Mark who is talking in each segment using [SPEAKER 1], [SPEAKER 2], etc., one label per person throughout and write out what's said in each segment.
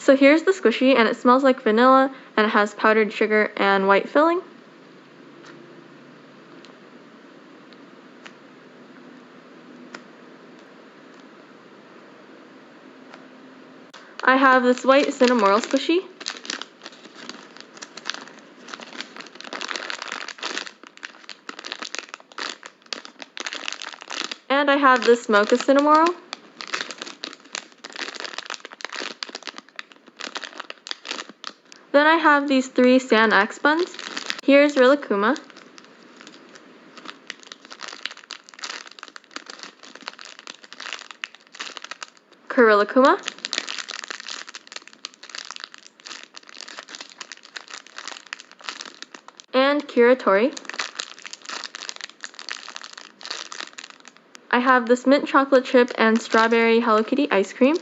[SPEAKER 1] So here's the squishy, and it smells like vanilla, and it has powdered sugar and white filling. I have this white cinnamoral squishy. And I have this mocha cinnamoral. Then I have these 3 San X buns. Here's Rilakkuma. Kurillakkuma. And Kiratori. I have this mint chocolate chip and strawberry Hello Kitty ice cream.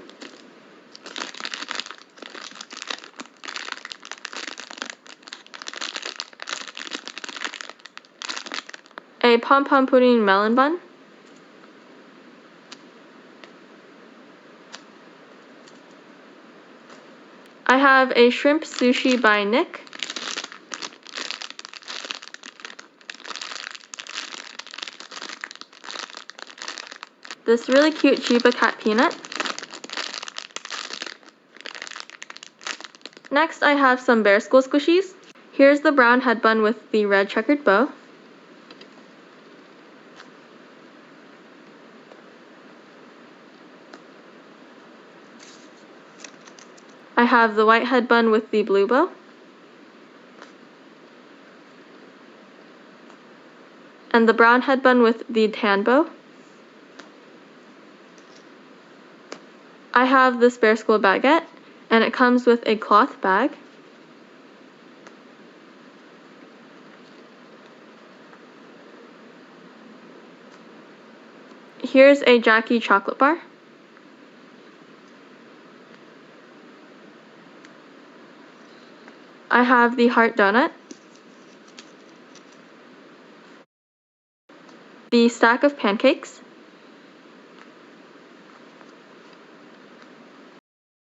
[SPEAKER 1] A pom-pom pudding melon bun. I have a shrimp sushi by Nick. This really cute Chiba cat peanut. Next I have some bear school squishies. Here's the brown head bun with the red checkered bow. I have the white head bun with the blue bow. And the brown head bun with the tan bow. I have this bear school baguette, and it comes with a cloth bag. Here's a Jackie chocolate bar. I have the heart donut, the stack of pancakes,